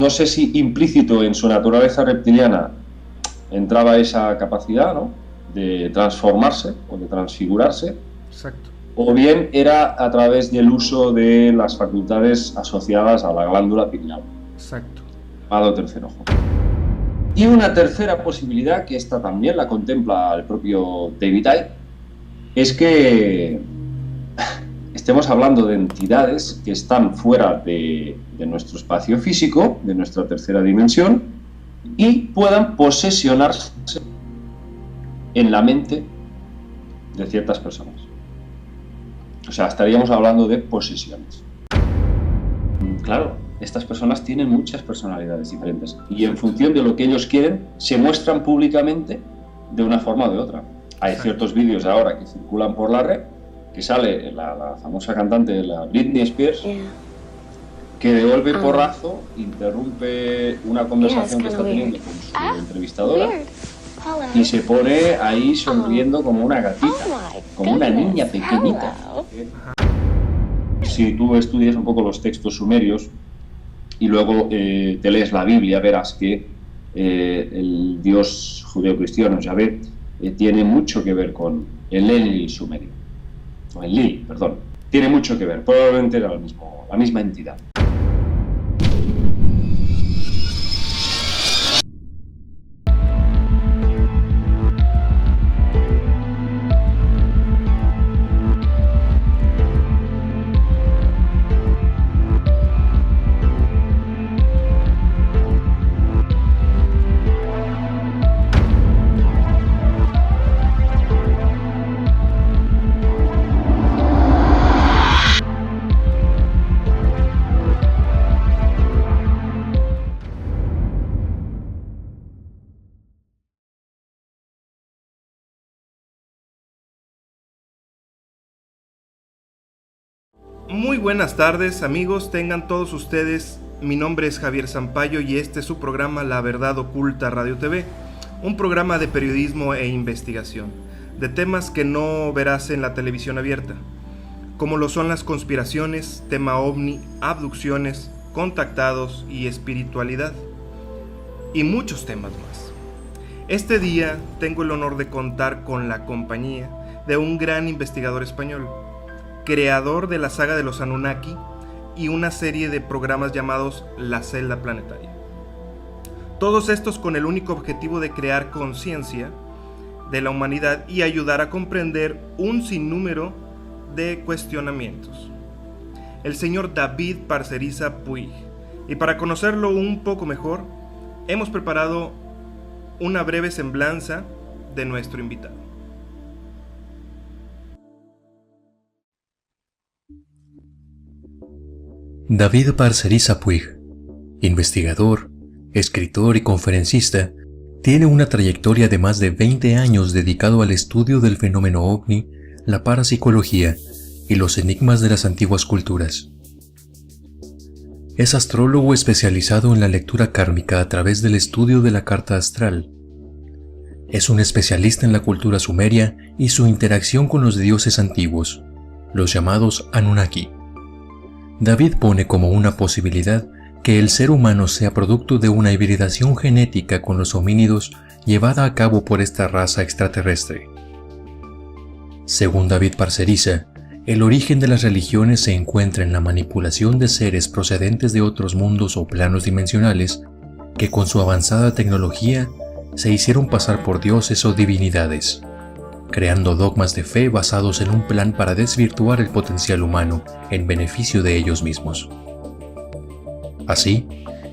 No sé si implícito en su naturaleza reptiliana entraba esa capacidad, ¿no?, de transformarse o de transfigurarse. Exacto. O bien era a través del uso de las facultades asociadas a la glándula pineal. Exacto. Llamado tercer ojo. Y una tercera posibilidad, que esta también la contempla el propio David Icke, es que estemos hablando de entidades que están fuera de nuestro espacio físico, de nuestra tercera dimensión, y puedan posesionarse en la mente de ciertas personas. O sea, estaríamos hablando de posesiones. Claro, estas personas tienen muchas personalidades diferentes y en función de lo que ellos quieren, se muestran públicamente de una forma o de otra. Hay ciertos vídeos ahora que circulan por la red, que sale la famosa cantante, la Britney Spears, que de golpe porrazo interrumpe una conversación que está teniendo con su entrevistadora y se pone ahí sonriendo como una gatita, como una niña pequeñita. Si tú estudias un poco los textos sumerios y luego te lees la Biblia, verás que el dios judeocristiano, Yahvé, tiene mucho que ver con el Enlil sumerio. O Enlil, perdón. Tiene mucho que ver, probablemente era la misma entidad. Muy buenas tardes, amigos, tengan todos ustedes. Mi nombre es Javier Sampaio y este es su programa La Verdad Oculta Radio TV, un programa de periodismo e investigación, de temas que no verás en la televisión abierta, como lo son las conspiraciones, tema ovni, abducciones, contactados y espiritualidad, y muchos temas más. Este día tengo el honor de contar con la compañía de un gran investigador español, creador de la saga de los Anunnaki y una serie de programas llamados La Celda Planetaria. Todos estos con el único objetivo de crear conciencia de la humanidad y ayudar a comprender un sinnúmero de cuestionamientos. El señor David Parcerisa Puig. Y para conocerlo un poco mejor, hemos preparado una breve semblanza de nuestro invitado. David Parcerisa Puig, investigador, escritor y conferencista, tiene una trayectoria de más de 20 años dedicado al estudio del fenómeno ovni, la parapsicología y los enigmas de las antiguas culturas. Es astrólogo especializado en la lectura kármica a través del estudio de la carta astral. Es un especialista en la cultura sumeria y su interacción con los dioses antiguos, los llamados Anunnaki. David pone como una posibilidad que el ser humano sea producto de una hibridación genética con los homínidos llevada a cabo por esta raza extraterrestre. Según David Parcerisa, el origen de las religiones se encuentra en la manipulación de seres procedentes de otros mundos o planos dimensionales que con su avanzada tecnología se hicieron pasar por dioses o divinidades, creando dogmas de fe basados en un plan para desvirtuar el potencial humano en beneficio de ellos mismos. Así,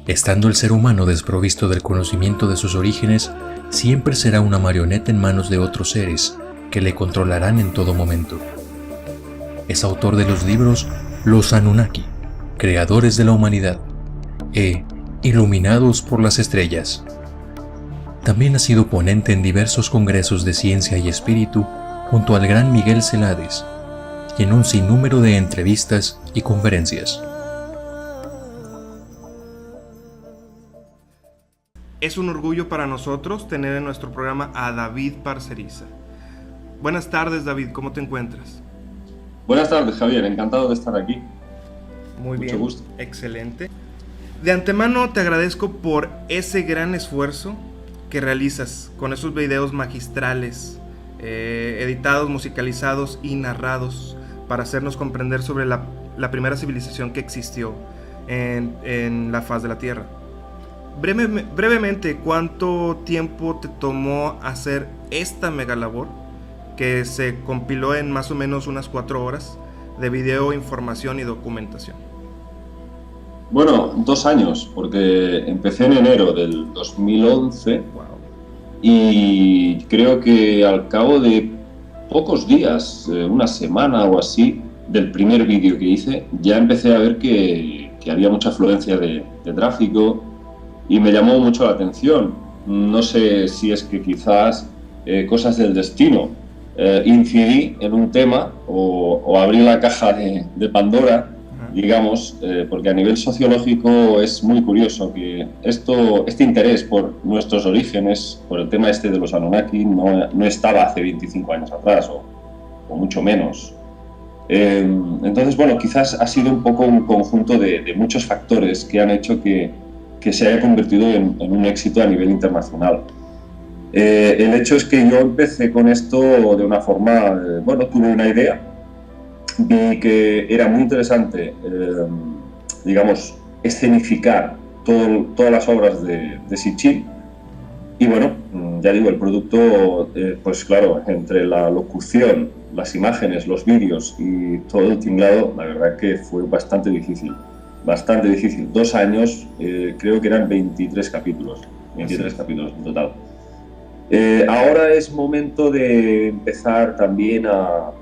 estando el ser humano desprovisto del conocimiento de sus orígenes, siempre será una marioneta en manos de otros seres que le controlarán en todo momento. Es autor de los libros Los Anunnaki, creadores de la humanidad, e Iluminados por las estrellas. También ha sido ponente en diversos congresos de ciencia y espíritu junto al gran Miguel Celades y en un sinnúmero de entrevistas y conferencias. Es un orgullo para nosotros tener en nuestro programa a David Parcerisa. Buenas tardes, David, ¿cómo te encuentras? Buenas tardes, Javier, encantado de estar aquí. Muy bien, mucho gusto. Excelente. De antemano te agradezco por ese gran esfuerzo que realizas con esos videos magistrales, editados, musicalizados y narrados para hacernos comprender sobre la primera civilización que existió en la faz de la Tierra. Brevemente, ¿cuánto tiempo te tomó hacer esta mega labor que se compiló en más o menos unas 4 horas de video, información y documentación? Bueno, 2 años, porque empecé en enero del 2011. Wow. Y creo que al cabo de pocos días, una semana o así, del primer vídeo que hice, ya empecé a ver que había mucha afluencia de tráfico y me llamó mucho la atención. No sé si es que quizás cosas del destino, incidí en un tema o abrí la caja de Pandora, digamos, porque a nivel sociológico es muy curioso que este interés por nuestros orígenes, por el tema este de los Anunnaki, no estaba hace 25 años atrás o mucho menos. Entonces, bueno, quizás ha sido un poco un conjunto de muchos factores que han hecho que se haya convertido en un éxito a nivel internacional. El hecho es que yo empecé con esto de una forma, bueno, tuve una idea, vi que era muy interesante, digamos, escenificar todas las obras de Sitchin. Y bueno, ya digo, el producto, pues claro, entre la locución, las imágenes, los vídeos y todo el tinglado, la verdad que fue bastante difícil. 2 años, creo que eran 23 capítulos en total. Ahora es momento de empezar también a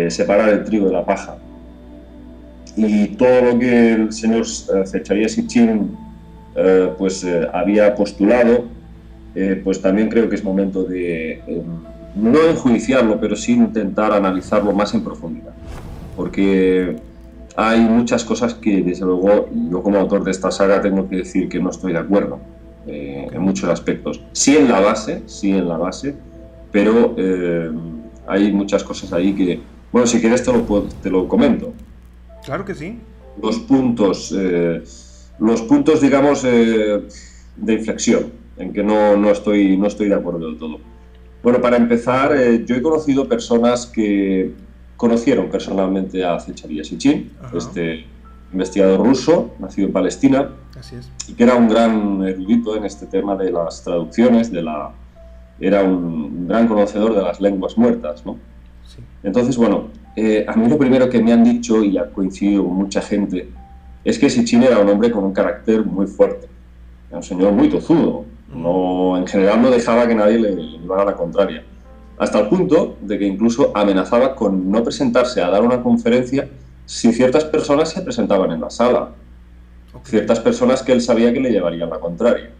separar el trigo de la paja. Y todo lo que el señor Zecharia Sitchin había postulado, pues también creo que es momento de no enjuiciarlo, pero sí intentar analizarlo más en profundidad, porque hay muchas cosas que desde luego yo como autor de esta saga tengo que decir que no estoy de acuerdo en muchos aspectos. Sí en la base, pero hay muchas cosas ahí que, bueno, si quieres te lo comento. Claro que sí. Los puntos, digamos, de inflexión, en que no estoy de acuerdo del todo. Bueno, para empezar, yo he conocido personas que conocieron personalmente a Zecharia Sitchin, este investigador ruso, nacido en Palestina. Así es. Y que era un gran erudito en este tema de las traducciones, era un gran conocedor de las lenguas muertas, ¿no? Sí. Entonces, bueno, a mí lo primero que me han dicho, y ha coincidido con mucha gente, es que Sitchin era un hombre con un carácter muy fuerte, era un señor muy tozudo, en general no dejaba que nadie le llevara la contraria, hasta el punto de que incluso amenazaba con no presentarse a dar una conferencia si ciertas personas se presentaban en la sala, ciertas personas que él sabía que le llevarían la contraria.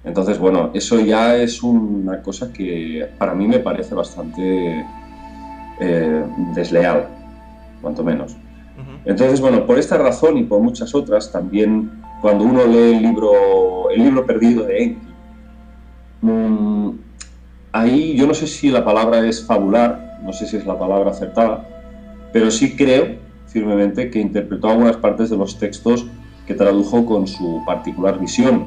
Entonces, bueno, eso ya es una cosa que para mí me parece bastante desleal, cuanto menos. Entonces, bueno, por esta razón y por muchas otras, también cuando uno lee el libro perdido de Enki, ahí yo no sé si la palabra es fabular, no sé si es la palabra acertada, pero sí creo firmemente que interpretó algunas partes de los textos que tradujo con su particular visión,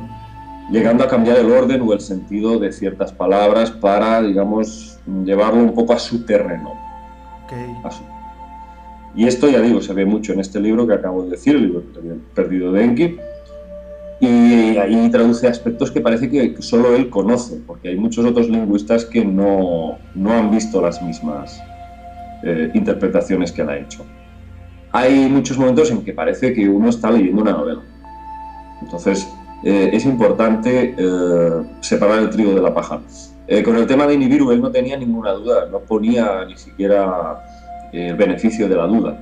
llegando a cambiar el orden o el sentido de ciertas palabras para, digamos, llevarlo un poco a su terreno. Okay. Y esto, ya digo, se ve mucho en este libro que acabo de decir, el libro perdido de Enki, y ahí traduce aspectos que parece que solo él conoce, porque hay muchos otros lingüistas que no han visto las mismas interpretaciones que él ha hecho. Hay muchos momentos en que parece que uno está leyendo una novela. Entonces, es importante separar el trigo de la paja. Con el tema de Nibiru, él no tenía ninguna duda, no ponía ni siquiera el beneficio de la duda.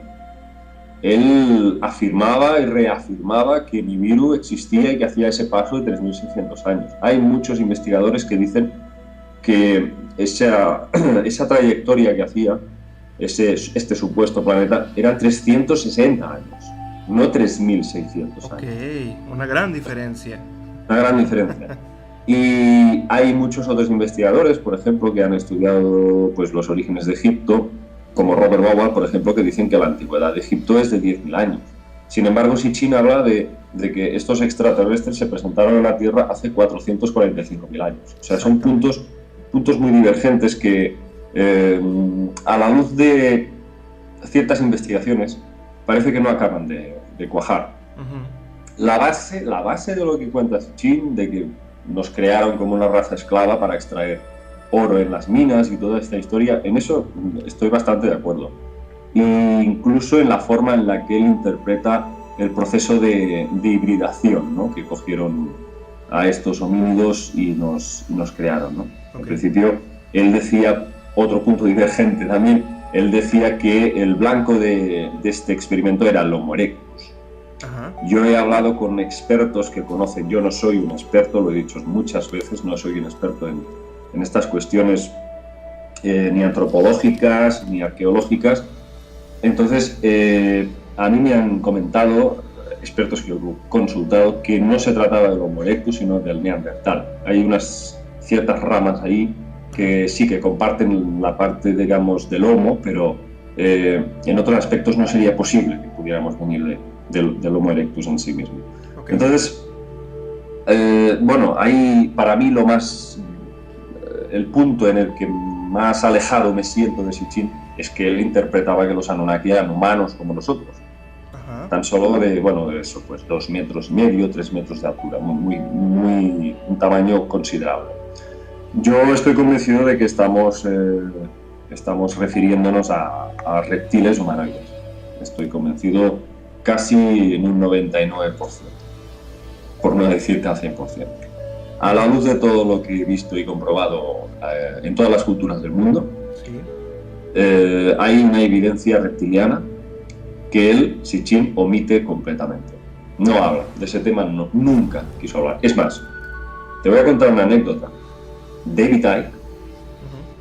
Él afirmaba y reafirmaba que Nibiru existía y que hacía ese paso de 3.600 años. Hay muchos investigadores que dicen que esa trayectoria que hacía este supuesto planeta eran 360 años, no 3.600 años. Ok, una gran diferencia. Una gran diferencia. Y hay muchos otros investigadores, por ejemplo, que han estudiado pues, los orígenes de Egipto, como Robert Bauer, por ejemplo, que dicen que la antigüedad de Egipto es de 10.000 años. Sin embargo, Sitchin habla de que estos extraterrestres se presentaron en la Tierra hace 445.000 años. O sea, son puntos muy divergentes que, a la luz de ciertas investigaciones, parece que no acaban de cuajar. Uh-huh. La base de lo que cuenta Sitchin, de que nos crearon como una raza esclava para extraer oro en las minas y toda esta historia, en eso estoy bastante de acuerdo. E incluso en la forma en la que él interpreta el proceso de hibridación, ¿no?, que cogieron a estos homínidos y nos crearon, ¿no? Okay. En principio, él decía, otro punto divergente también, él decía que el blanco de este experimento era el Homo erectus. Uh-huh. Yo he hablado con expertos que conocen, yo no soy un experto, lo he dicho muchas veces, no soy un experto en estas cuestiones ni antropológicas ni arqueológicas. Entonces, a mí me han comentado, expertos que he consultado, que no se trataba del Homo erectus, sino del Neandertal. Hay unas ciertas ramas ahí que sí que comparten la parte, digamos, del Homo, pero en otros aspectos no sería posible que pudiéramos venir del Homo erectus en sí mismo. Okay. Entonces, bueno, ahí para mí lo más, el punto en el que más alejado me siento de Sitchin es que él interpretaba que los Anunnaki eran humanos como nosotros. Ajá. Tan solo de eso, pues 2,5 metros, 3 metros de altura, un tamaño considerable. Yo estoy convencido de que estamos refiriéndonos a reptiles humanoides. Estoy convencido casi en un 99%, por no decir que al 100%. A la luz de todo lo que he visto y comprobado en todas las culturas del mundo, sí, hay una evidencia reptiliana que él, Sitchin, omite completamente. No habla de ese tema, nunca quiso hablar. Es más, te voy a contar una anécdota. David Icke,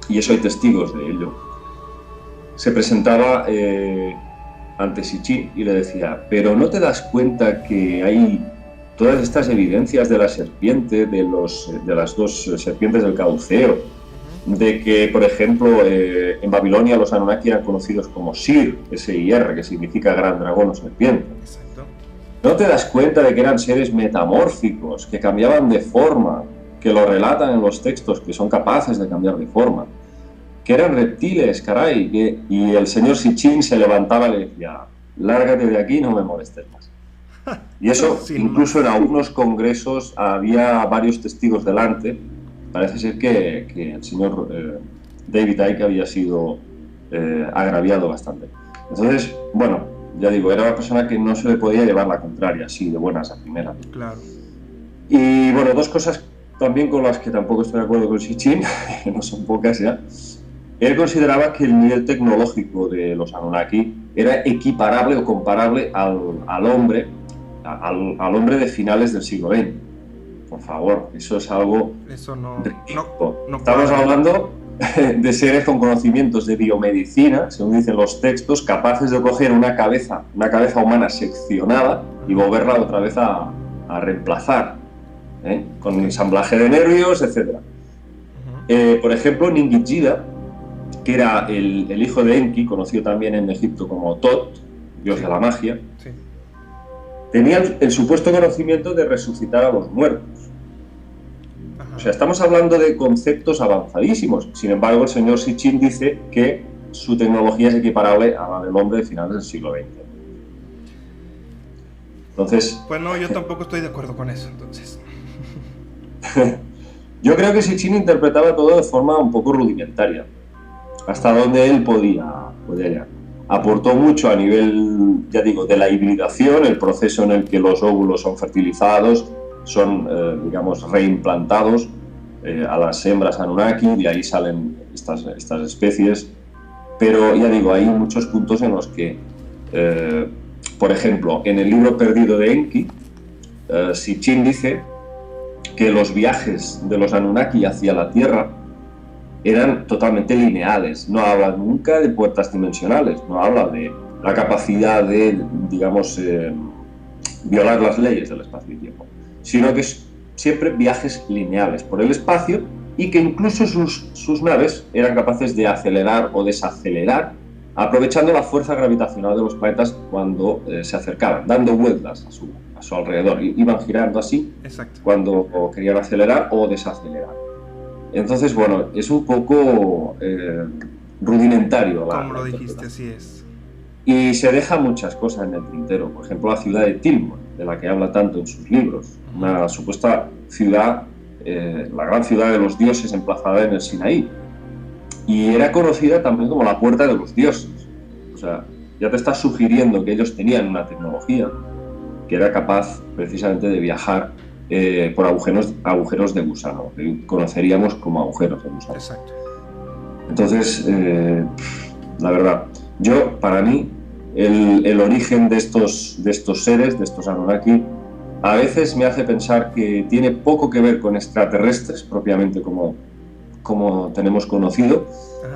y eso hay testigos de ello, se presentaba ante Sitchin y le decía, pero ¿no te das cuenta que hay todas estas evidencias de la serpiente, de las dos serpientes del Caduceo, de que, por ejemplo, en Babilonia los Anunnaki eran conocidos como Sir, S-I-R, que significa gran dragón o serpiente? Exacto. ¿No te das cuenta de que eran seres metamórficos, que cambiaban de forma, que lo relatan en los textos, que son capaces de cambiar de forma, que eran reptiles, caray? Y el señor Sitchin se levantaba y le decía, lárgate de aquí, no me molestes más. Y eso, sí, incluso en algunos congresos había varios testigos delante. Parece ser que el señor David Icke había sido agraviado bastante. Entonces, bueno, ya digo, era una persona que no se le podía llevar la contraria, así de buenas a primeras. Claro. Y bueno, dos cosas también con las que tampoco estoy de acuerdo con Sitchin, que no son pocas ya. Él consideraba que el nivel tecnológico de los Anunnaki era equiparable o comparable al hombre de finales del siglo XX. Por favor, eso es algo ridículo. No estamos hablando de seres con conocimientos de biomedicina, según dicen los textos, capaces de coger una cabeza humana seccionada y volverla otra vez a reemplazar, con ensamblaje de nervios, etc. Por ejemplo, Ningishida, que era el hijo de Enki, conocido también en Egipto como Tot, dios de la magia, sí, tenía el supuesto conocimiento de resucitar a los muertos. Ajá. O sea, estamos hablando de conceptos avanzadísimos. Sin embargo, el señor Sitchin dice que su tecnología es equiparable a la del hombre de finales del siglo XX. Entonces... Pues no, yo tampoco estoy de acuerdo con eso, entonces. Yo creo que Sitchin interpretaba todo de forma un poco rudimentaria, hasta donde él podía llegar. Aportó mucho a nivel, ya digo, de la hibridación, el proceso en el que los óvulos son fertilizados, son, digamos, reimplantados a las hembras Anunnaki, y ahí salen estas especies. Pero, ya digo, hay muchos puntos en los que, por ejemplo, en el libro perdido de Enki, Sitchin dice que los viajes de los Anunnaki hacia la Tierra eran totalmente lineales, no habla nunca de puertas dimensionales, no habla de la capacidad de, digamos, violar las leyes del espacio y tiempo, sino que es siempre viajes lineales por el espacio, y que incluso sus naves eran capaces de acelerar o desacelerar aprovechando la fuerza gravitacional de los planetas cuando se acercaban, dando vueltas a su alrededor. Iban girando así. Exacto. Cuando querían acelerar o desacelerar. Entonces, bueno, es un poco rudimentario. Como lo dijiste, así es. Y se deja muchas cosas en el tintero. Por ejemplo, la ciudad de Tilmon, de la que habla tanto en sus libros. Una supuesta ciudad, la gran ciudad de los dioses emplazada en el Sinaí. Y era conocida también como la puerta de los dioses. O sea, ya te está sugiriendo que ellos tenían una tecnología que era capaz precisamente de viajar por agujeros de gusano, que conoceríamos como agujeros de gusano. Exacto. Entonces, la verdad, para mí, el origen de estos seres, de estos Anunnaki, a veces me hace pensar que tiene poco que ver con extraterrestres, propiamente como tenemos conocido,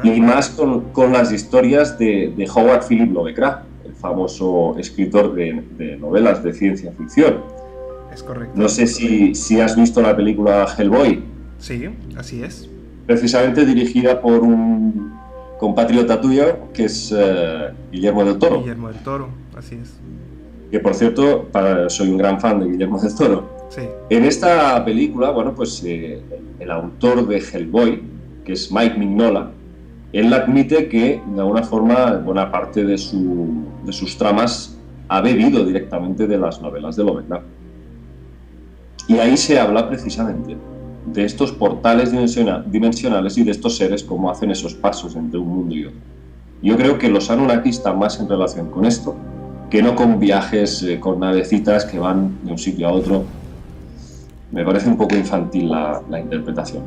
y más con las historias de Howard Philip Lovecraft, el famoso escritor de novelas de ciencia ficción. Es correcto. No sé si has visto la película Hellboy. Sí, así es. Precisamente dirigida por un compatriota tuyo, que es Guillermo del Toro. Guillermo del Toro, así es. Que, por cierto, soy un gran fan de Guillermo del Toro. Sí. En esta película, bueno, pues el autor de Hellboy, que es Mike Mignola, él admite que, de alguna forma, buena parte de sus tramas ha bebido directamente de las novelas de Lovecraft. Y ahí se habla precisamente de estos portales dimensionales y de estos seres, cómo hacen esos pasos entre un mundo y otro. Yo creo que los Anunnaki están más en relación con esto, que no con viajes con navecitas que van de un sitio a otro. Me parece un poco infantil la interpretación.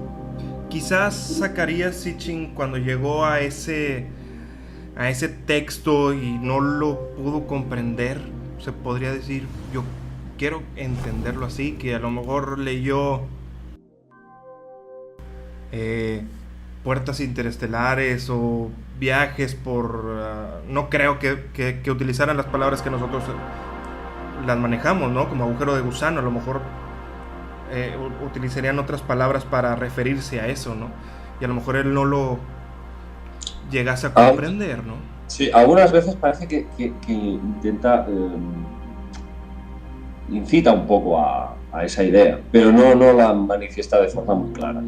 Quizás Zacarías Sitchin, cuando llegó a ese texto y no lo pudo comprender, se podría decir, yo quiero entenderlo así, que a lo mejor leyó puertas interestelares o viajes por... no creo que utilizaran las palabras que nosotros las manejamos, ¿no? Como agujero de gusano, a lo mejor utilizarían otras palabras para referirse a eso, ¿no? Y a lo mejor él no lo llegase a comprender, ¿no? Sí, algunas veces parece que intenta... incita un poco a esa idea, pero no la manifiesta de forma muy clara.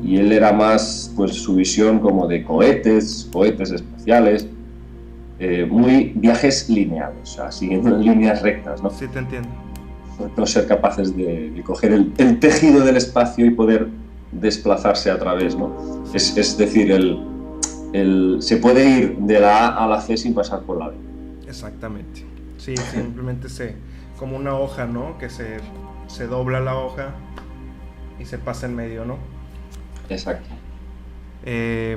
Y él era más, pues, su visión como de cohetes espaciales, muy viajes lineales, o sea, siguiendo líneas rectas, ¿no? Sí, te entiendo. No ser capaces de coger el tejido del espacio y poder desplazarse a través, ¿no? Es decir, se puede ir de la A a la C sin pasar por la B. Exactamente. Sí, simplemente como una hoja, ¿no? Que se dobla la hoja y se pasa en medio, ¿no? Exacto.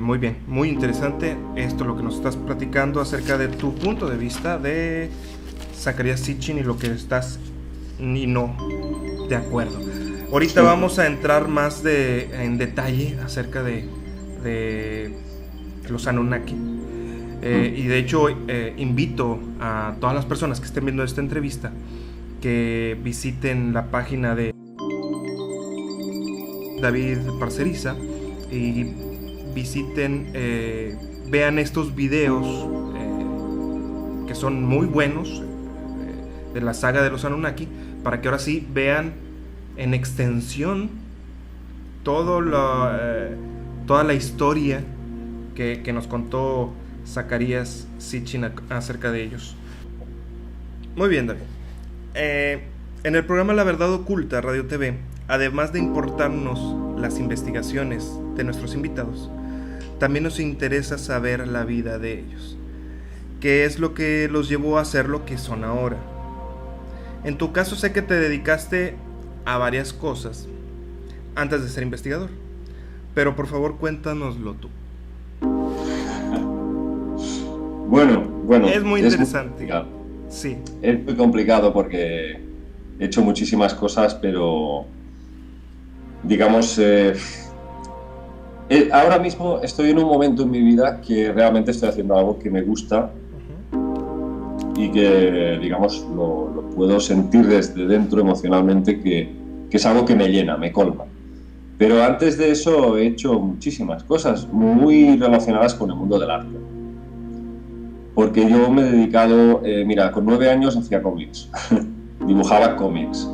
Muy bien, muy interesante esto lo que nos estás platicando acerca de tu punto de vista de Zacarías Sitchin y lo que estás ni no de acuerdo. Ahorita sí. Vamos a entrar más en detalle acerca de los Anunnaki. Y de hecho invito a todas las personas que estén viendo esta entrevista que visiten la página de David Parceriza y visiten, vean estos videos que son muy buenos de la saga de los Anunnaki, para que ahora sí vean en extensión toda la historia que nos contó Zacarías Sitchin acerca de ellos. Muy bien, David. En el programa La Verdad Oculta Radio TV, además de importarnos las investigaciones de nuestros invitados, también nos interesa saber la vida de ellos. ¿Qué es lo que los llevó a ser lo que son ahora? En tu caso sé que te dedicaste a varias cosas antes de ser investigador, pero por favor cuéntanoslo tú. Bueno. Es muy interesante. Sí. Es muy complicado porque he hecho muchísimas cosas, pero digamos, ahora mismo estoy en un momento en mi vida que realmente estoy haciendo algo que me gusta y que, digamos, lo puedo sentir desde dentro emocionalmente, que es algo que me llena, me colma. Pero antes de eso he hecho muchísimas cosas muy relacionadas con el mundo del arte. porque yo me he dedicado, mira, con 9 años hacía cómics, dibujaba cómics.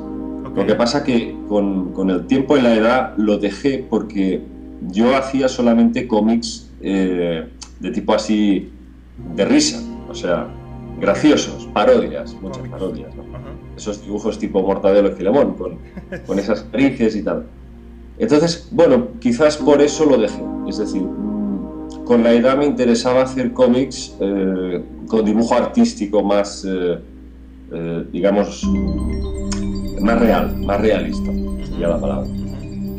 Okay. Lo que pasa que con el tiempo y la edad lo dejé porque yo hacía solamente cómics de tipo así de risa, o sea, graciosos, parodias, muchas Cómics. parodias, ¿no? Ajá. Esos dibujos tipo Mortadelo y Filemón, con esas narices y tal. Entonces, bueno, quizás por eso lo dejé. Es decir, con la edad me interesaba hacer cómics con dibujo artístico más, digamos, más real, más realista, sería la palabra.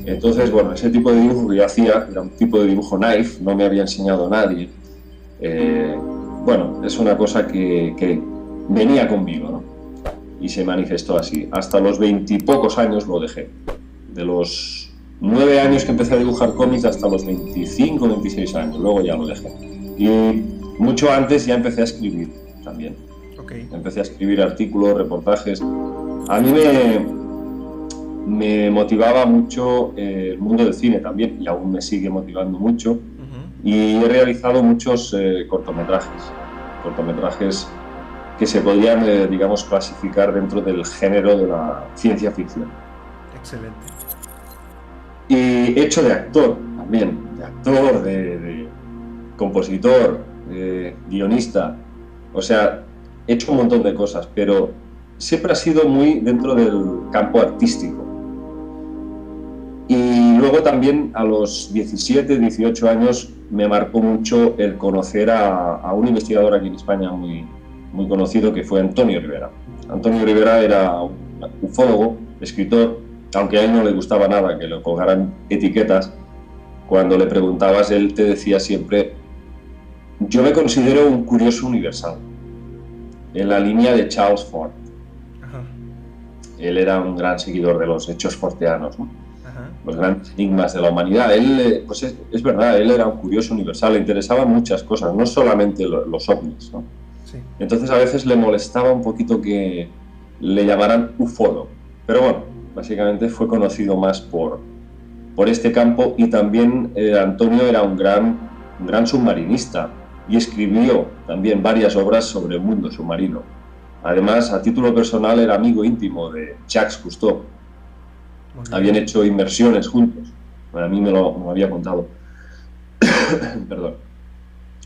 Entonces, bueno, ese tipo de dibujo que yo hacía era un tipo de dibujo knife, no me había enseñado nadie. Bueno, es una cosa que venía conmigo, ¿no? Y se manifestó así. Hasta los 20 y pocos años lo dejé. De los 9 años que empecé a dibujar cómics hasta los 25, 26 años, luego ya lo dejé. Y mucho antes ya empecé a escribir también. Okay. Empecé a escribir artículos, reportajes. A mí me motivaba mucho el mundo del cine también, y aún me sigue motivando mucho. Y he realizado muchos cortometrajes que se podrían, digamos, clasificar dentro del género de la ciencia ficción. Excelente. Y he hecho de actor también, de compositor, guionista, o sea, he hecho un montón de cosas, pero siempre ha sido muy dentro del campo artístico. Y luego también a los 17, 18 años me marcó mucho el conocer a un investigador aquí en España muy conocido, que fue Antonio Rivera. Antonio Rivera era un ufólogo, escritor, aunque a él no le gustaba nada que le colgaran etiquetas. Cuando le preguntabas, él te decía siempre: yo me considero un curioso universal, en la línea de Charles Fort. Ajá. Él era un gran seguidor de los hechos forteanos, ¿no? Ajá. Los grandes enigmas de la humanidad. Él, pues es verdad, él era un curioso universal, le interesaban muchas cosas, no solamente los ovnis, ¿no? Sí. Entonces a veces le molestaba un poquito que le llamaran ufólogo, pero bueno, básicamente fue conocido más por este campo. Y también Antonio era un gran submarinista y escribió también varias obras sobre el mundo submarino. Además, a título personal, era amigo íntimo de Jacques Cousteau. Habían hecho inmersiones juntos. A mí me lo había contado. Perdón.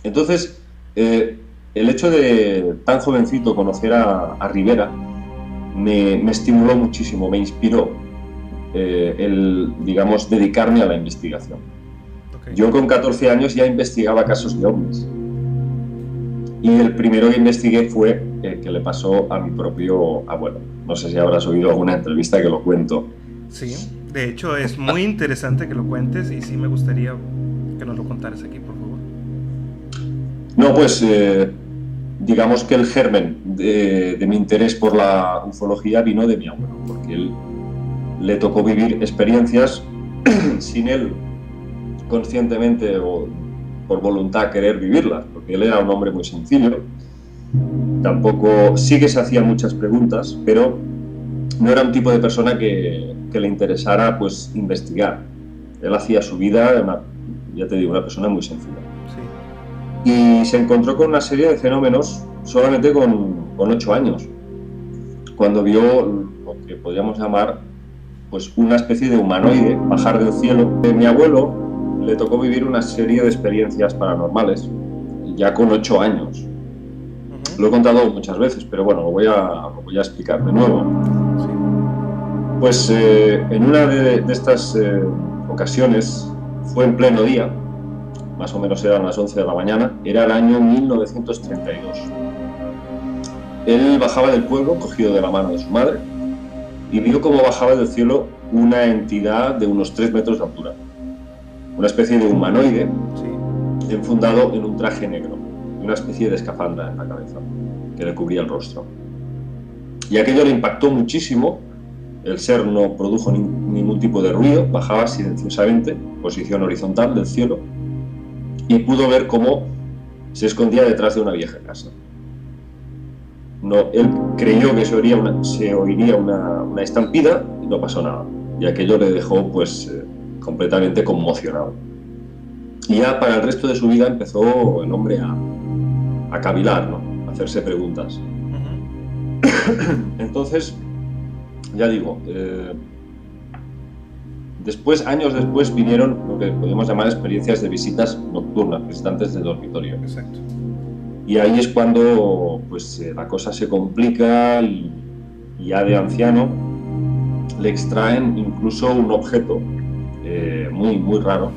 Entonces, el hecho de tan jovencito conocer a Rivera me estimuló muchísimo, me inspiró el, digamos, dedicarme a la investigación. Okay. Yo con 14 años ya investigaba casos de ovnis. Y el primero que investigué fue el que le pasó a mi propio abuelo. No sé si habrás oído alguna entrevista que lo cuento. Sí, de hecho es muy interesante que lo cuentes, y sí me gustaría que nos lo contaras aquí, por favor. No, pues digamos que el germen de mi interés por la ufología vino de mi abuelo, porque él le tocó vivir experiencias sin él conscientemente o por voluntad querer vivirlas, porque él era un hombre muy sencillo. Tampoco, sí que se hacía muchas preguntas, pero no era un tipo de persona que le interesara pues investigar. Él hacía su vida, ya te digo, una persona muy sencilla. Sí. Y se encontró con una serie de fenómenos solamente con 8 años, cuando vio lo que podríamos llamar pues una especie de humanoide bajar del cielo. Mi abuelo le tocó vivir una serie de experiencias paranormales ya con 8 años. Lo he contado muchas veces, pero bueno, lo voy a explicar de nuevo. Sí. Pues en una de estas ocasiones fue en pleno día, más o menos eran las 11 de la mañana, era el año 1932. Él bajaba del pueblo cogido de la mano de su madre y vio cómo bajaba del cielo una entidad de unos 3 metros de altura, una especie de humanoide, sí, enfundado en un traje negro, una especie de escafandra en la cabeza que le cubría el rostro. Y aquello le impactó muchísimo. El ser no produjo ningún tipo de ruido, bajaba silenciosamente, posición horizontal del cielo, y pudo ver cómo se escondía detrás de una vieja casa. No, él creyó que se oiría una estampida y no pasó nada. Y aquello le dejó pues completamente conmocionado. Y ya para el resto de su vida empezó el hombre a cavilar, ¿no? A hacerse preguntas. Entonces, ya digo, años después vinieron lo que podemos llamar experiencias de visitas nocturnas, visitantes de dormitorio. Exacto. Y ahí es cuando pues, la cosa se complica y ya de anciano le extraen incluso un objeto muy, muy raro,